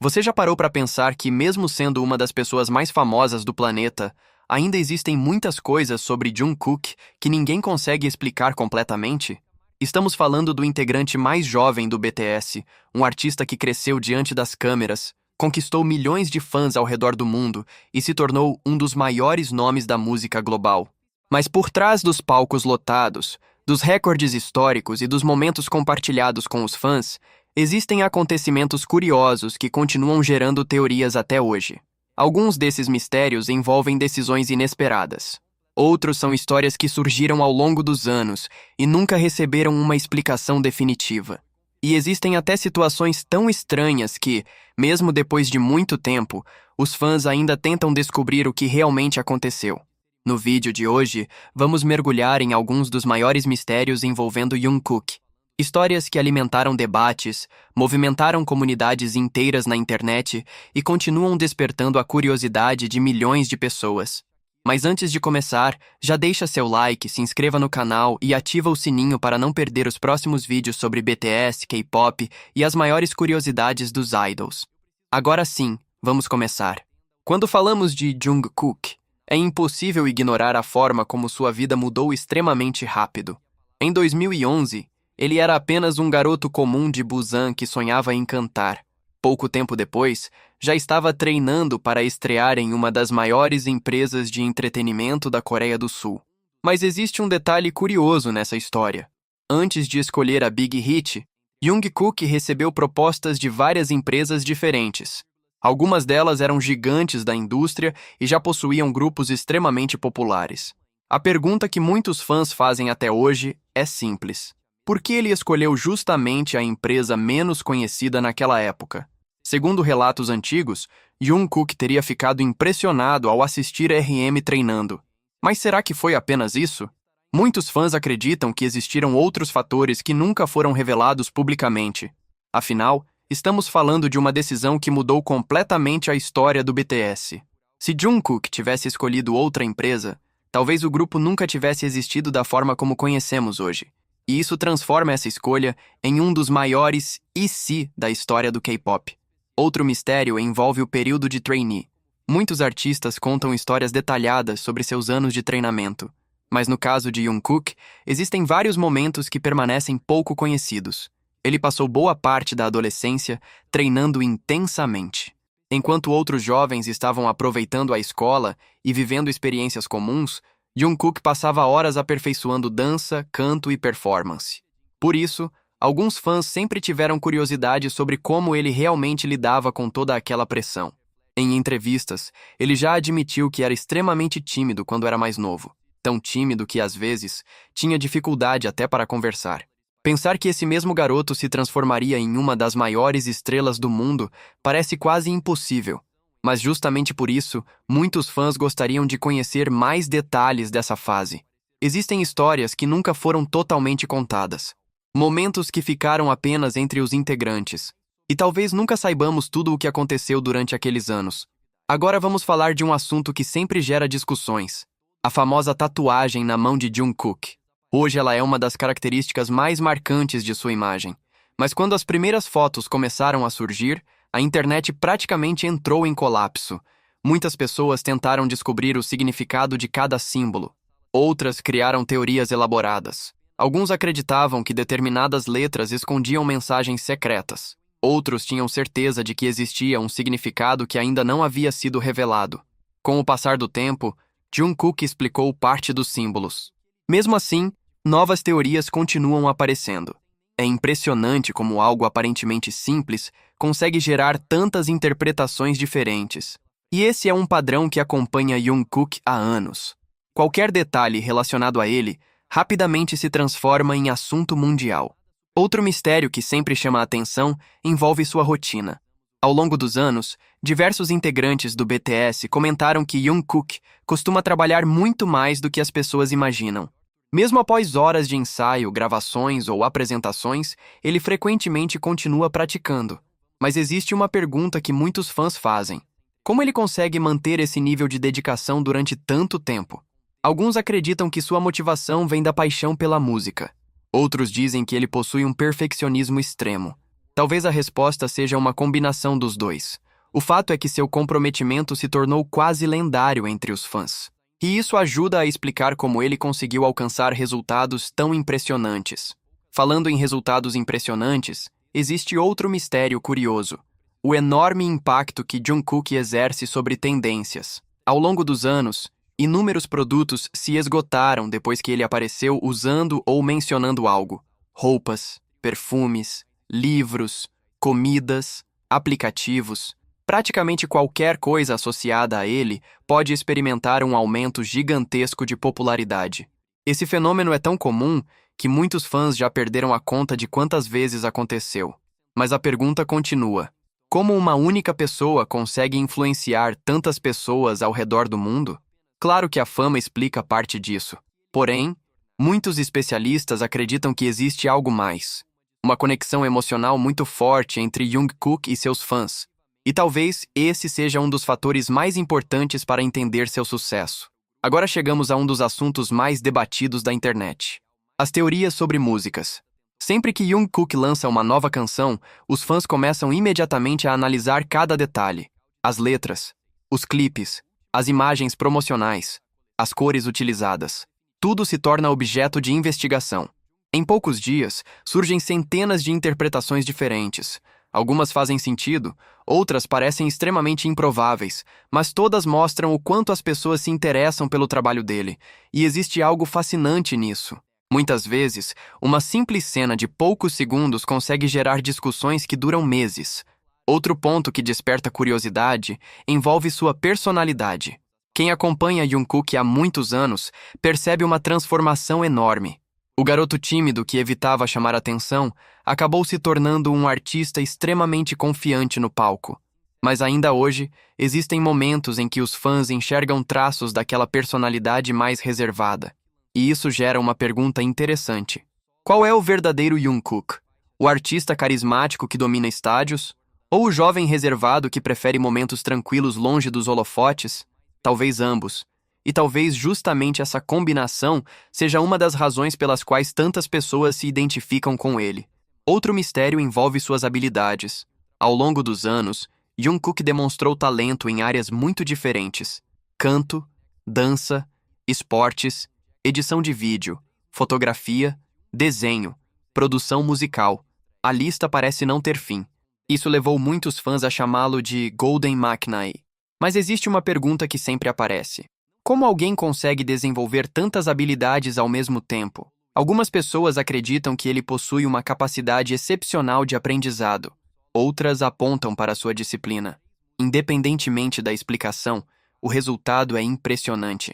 Você já parou para pensar que, mesmo sendo uma das pessoas mais famosas do planeta, ainda existem muitas coisas sobre Jungkook que ninguém consegue explicar completamente? Estamos falando do integrante mais jovem do BTS, um artista que cresceu diante das câmeras, conquistou milhões de fãs ao redor do mundo e se tornou um dos maiores nomes da música global. Mas por trás dos palcos lotados, dos recordes históricos e dos momentos compartilhados com os fãs, existem acontecimentos curiosos que continuam gerando teorias até hoje. Alguns desses mistérios envolvem decisões inesperadas. Outros são histórias que surgiram ao longo dos anos e nunca receberam uma explicação definitiva. E existem até situações tão estranhas que, mesmo depois de muito tempo, os fãs ainda tentam descobrir o que realmente aconteceu. No vídeo de hoje, vamos mergulhar em alguns dos maiores mistérios envolvendo Jungkook. Histórias que alimentaram debates, movimentaram comunidades inteiras na internet e continuam despertando a curiosidade de milhões de pessoas. Mas antes de começar, já deixa seu like, se inscreva no canal e ativa o sininho para não perder os próximos vídeos sobre BTS, K-pop e as maiores curiosidades dos idols. Agora sim, vamos começar. Quando falamos de Jungkook, é impossível ignorar a forma como sua vida mudou extremamente rápido. Em 2011, ele era apenas um garoto comum de Busan que sonhava em cantar. Pouco tempo depois, já estava treinando para estrear em uma das maiores empresas de entretenimento da Coreia do Sul. Mas existe um detalhe curioso nessa história. Antes de escolher a Big Hit, Jungkook recebeu propostas de várias empresas diferentes. Algumas delas eram gigantes da indústria e já possuíam grupos extremamente populares. A pergunta que muitos fãs fazem até hoje é simples. Por que ele escolheu justamente a empresa menos conhecida naquela época? Segundo relatos antigos, Jungkook teria ficado impressionado ao assistir RM treinando. Mas será que foi apenas isso? Muitos fãs acreditam que existiram outros fatores que nunca foram revelados publicamente. Afinal, estamos falando de uma decisão que mudou completamente a história do BTS. Se Jungkook tivesse escolhido outra empresa, talvez o grupo nunca tivesse existido da forma como conhecemos hoje. E isso transforma essa escolha em um dos maiores "e se" da história do K-pop. Outro mistério envolve o período de trainee. Muitos artistas contam histórias detalhadas sobre seus anos de treinamento. Mas no caso de Jungkook, existem vários momentos que permanecem pouco conhecidos. Ele passou boa parte da adolescência treinando intensamente. Enquanto outros jovens estavam aproveitando a escola e vivendo experiências comuns, Jungkook passava horas aperfeiçoando dança, canto e performance. Por isso, alguns fãs sempre tiveram curiosidade sobre como ele realmente lidava com toda aquela pressão. Em entrevistas, ele já admitiu que era extremamente tímido quando era mais novo. Tão tímido que, às vezes, tinha dificuldade até para conversar. Pensar que esse mesmo garoto se transformaria em uma das maiores estrelas do mundo parece quase impossível. Mas justamente por isso, muitos fãs gostariam de conhecer mais detalhes dessa fase. Existem histórias que nunca foram totalmente contadas. Momentos que ficaram apenas entre os integrantes. E talvez nunca saibamos tudo o que aconteceu durante aqueles anos. Agora vamos falar de um assunto que sempre gera discussões. A famosa tatuagem na mão de Jungkook. Hoje ela é uma das características mais marcantes de sua imagem. Mas quando as primeiras fotos começaram a surgir, a internet praticamente entrou em colapso. Muitas pessoas tentaram descobrir o significado de cada símbolo. Outras criaram teorias elaboradas. Alguns acreditavam que determinadas letras escondiam mensagens secretas. Outros tinham certeza de que existia um significado que ainda não havia sido revelado. Com o passar do tempo, Jungkook explicou parte dos símbolos. Mesmo assim, novas teorias continuam aparecendo. É impressionante como algo aparentemente simples consegue gerar tantas interpretações diferentes. E esse é um padrão que acompanha Jungkook há anos. Qualquer detalhe relacionado a ele rapidamente se transforma em assunto mundial. Outro mistério que sempre chama a atenção envolve sua rotina. Ao longo dos anos, diversos integrantes do BTS comentaram que Jungkook costuma trabalhar muito mais do que as pessoas imaginam. Mesmo após horas de ensaio, gravações ou apresentações, ele frequentemente continua praticando. Mas existe uma pergunta que muitos fãs fazem. Como ele consegue manter esse nível de dedicação durante tanto tempo? Alguns acreditam que sua motivação vem da paixão pela música. Outros dizem que ele possui um perfeccionismo extremo. Talvez a resposta seja uma combinação dos dois. O fato é que seu comprometimento se tornou quase lendário entre os fãs. E isso ajuda a explicar como ele conseguiu alcançar resultados tão impressionantes. Falando em resultados impressionantes, existe outro mistério curioso: o enorme impacto que Jungkook exerce sobre tendências. Ao longo dos anos, inúmeros produtos se esgotaram depois que ele apareceu usando ou mencionando algo. Roupas, perfumes, livros, comidas, aplicativos. Praticamente qualquer coisa associada a ele pode experimentar um aumento gigantesco de popularidade. Esse fenômeno é tão comum que muitos fãs já perderam a conta de quantas vezes aconteceu. Mas a pergunta continua: como uma única pessoa consegue influenciar tantas pessoas ao redor do mundo? Claro que a fama explica parte disso. Porém, muitos especialistas acreditam que existe algo mais. Uma conexão emocional muito forte entre Jungkook e seus fãs. E talvez esse seja um dos fatores mais importantes para entender seu sucesso. Agora chegamos a um dos assuntos mais debatidos da internet: as teorias sobre músicas. Sempre que Jungkook lança uma nova canção, os fãs começam imediatamente a analisar cada detalhe: as letras, os clipes, as imagens promocionais, as cores utilizadas. Tudo se torna objeto de investigação. Em poucos dias, surgem centenas de interpretações diferentes. Algumas fazem sentido, outras parecem extremamente improváveis, mas todas mostram o quanto as pessoas se interessam pelo trabalho dele, e existe algo fascinante nisso. Muitas vezes, uma simples cena de poucos segundos consegue gerar discussões que duram meses. Outro ponto que desperta curiosidade envolve sua personalidade. Quem acompanha Jungkook há muitos anos percebe uma transformação enorme. O garoto tímido que evitava chamar atenção acabou se tornando um artista extremamente confiante no palco. Mas ainda hoje, existem momentos em que os fãs enxergam traços daquela personalidade mais reservada. E isso gera uma pergunta interessante: qual é o verdadeiro Jungkook? O artista carismático que domina estádios? Ou o jovem reservado que prefere momentos tranquilos longe dos holofotes? Talvez ambos. E talvez justamente essa combinação seja uma das razões pelas quais tantas pessoas se identificam com ele. Outro mistério envolve suas habilidades. Ao longo dos anos, Jungkook demonstrou talento em áreas muito diferentes: canto, dança, esportes, edição de vídeo, fotografia, desenho, produção musical. A lista parece não ter fim. Isso levou muitos fãs a chamá-lo de Golden Machinae. Mas existe uma pergunta que sempre aparece: como alguém consegue desenvolver tantas habilidades ao mesmo tempo? Algumas pessoas acreditam que ele possui uma capacidade excepcional de aprendizado. Outras apontam para sua disciplina. Independentemente da explicação, o resultado é impressionante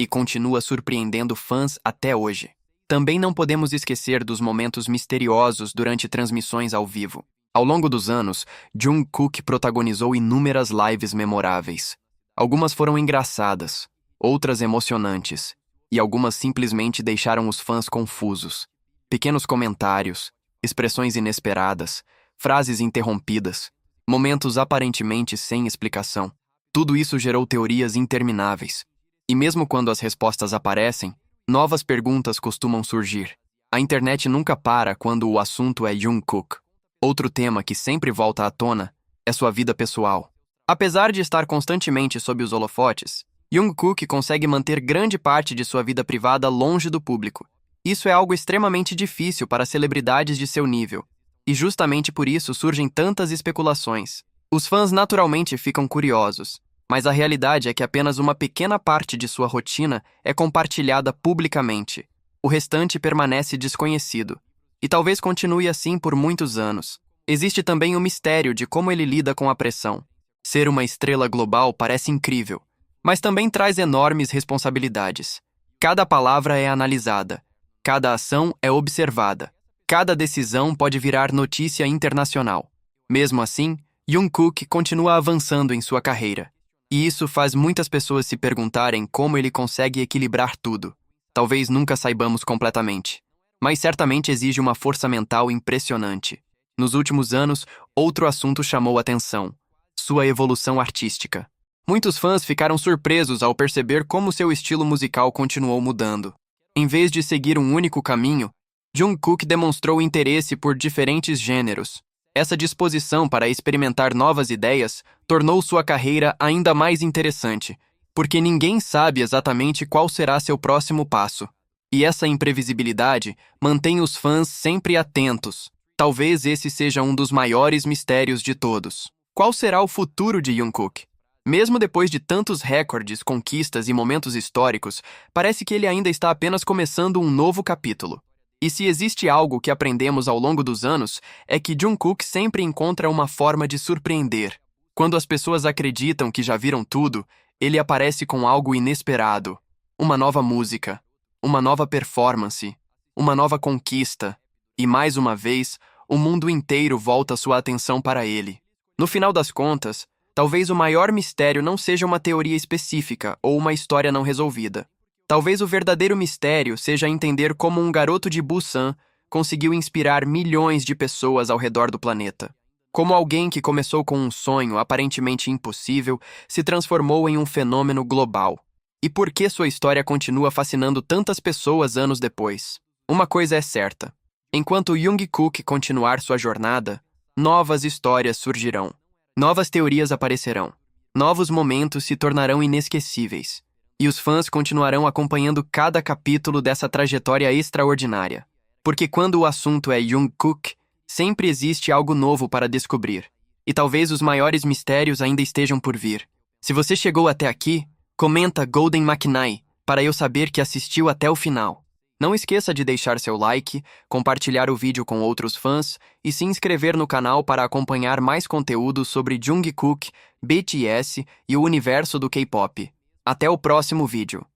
e continua surpreendendo fãs até hoje. Também não podemos esquecer dos momentos misteriosos durante transmissões ao vivo. Ao longo dos anos, Jungkook protagonizou inúmeras lives memoráveis. Algumas foram engraçadas, outras emocionantes, e algumas simplesmente deixaram os fãs confusos. Pequenos comentários, expressões inesperadas, frases interrompidas, momentos aparentemente sem explicação. Tudo isso gerou teorias intermináveis. E mesmo quando as respostas aparecem, novas perguntas costumam surgir. A internet nunca para quando o assunto é Jungkook. Outro tema que sempre volta à tona é sua vida pessoal. Apesar de estar constantemente sob os holofotes, Jungkook consegue manter grande parte de sua vida privada longe do público. Isso é algo extremamente difícil para celebridades de seu nível. E justamente por isso surgem tantas especulações. Os fãs naturalmente ficam curiosos, mas a realidade é que apenas uma pequena parte de sua rotina é compartilhada publicamente. O restante permanece desconhecido. E talvez continue assim por muitos anos. Existe também o mistério de como ele lida com a pressão. Ser uma estrela global parece incrível, mas também traz enormes responsabilidades. Cada palavra é analisada, cada ação é observada, cada decisão pode virar notícia internacional. Mesmo assim, Jungkook continua avançando em sua carreira. E isso faz muitas pessoas se perguntarem como ele consegue equilibrar tudo. Talvez nunca saibamos completamente, mas certamente exige uma força mental impressionante. Nos últimos anos, outro assunto chamou atenção: sua evolução artística. Muitos fãs ficaram surpresos ao perceber como seu estilo musical continuou mudando. Em vez de seguir um único caminho, Jungkook demonstrou interesse por diferentes gêneros. Essa disposição para experimentar novas ideias tornou sua carreira ainda mais interessante, porque ninguém sabe exatamente qual será seu próximo passo. E essa imprevisibilidade mantém os fãs sempre atentos. Talvez esse seja um dos maiores mistérios de todos. Qual será o futuro de Jungkook? Mesmo depois de tantos recordes, conquistas e momentos históricos, parece que ele ainda está apenas começando um novo capítulo. E se existe algo que aprendemos ao longo dos anos, é que Jungkook sempre encontra uma forma de surpreender. Quando as pessoas acreditam que já viram tudo, ele aparece com algo inesperado. Uma nova música, uma nova performance, uma nova conquista. E mais uma vez, o mundo inteiro volta sua atenção para ele. No final das contas, talvez o maior mistério não seja uma teoria específica ou uma história não resolvida. Talvez o verdadeiro mistério seja entender como um garoto de Busan conseguiu inspirar milhões de pessoas ao redor do planeta. Como alguém que começou com um sonho aparentemente impossível se transformou em um fenômeno global. E por que sua história continua fascinando tantas pessoas anos depois? Uma coisa é certa. Enquanto Jungkook continuar sua jornada, novas histórias surgirão. Novas teorias aparecerão. Novos momentos se tornarão inesquecíveis. E os fãs continuarão acompanhando cada capítulo dessa trajetória extraordinária. Porque quando o assunto é Jungkook, sempre existe algo novo para descobrir. E talvez os maiores mistérios ainda estejam por vir. Se você chegou até aqui, comenta Golden Macknai para eu saber que assistiu até o final. Não esqueça de deixar seu like, compartilhar o vídeo com outros fãs e se inscrever no canal para acompanhar mais conteúdo sobre Jungkook, BTS e o universo do K-pop. Até o próximo vídeo.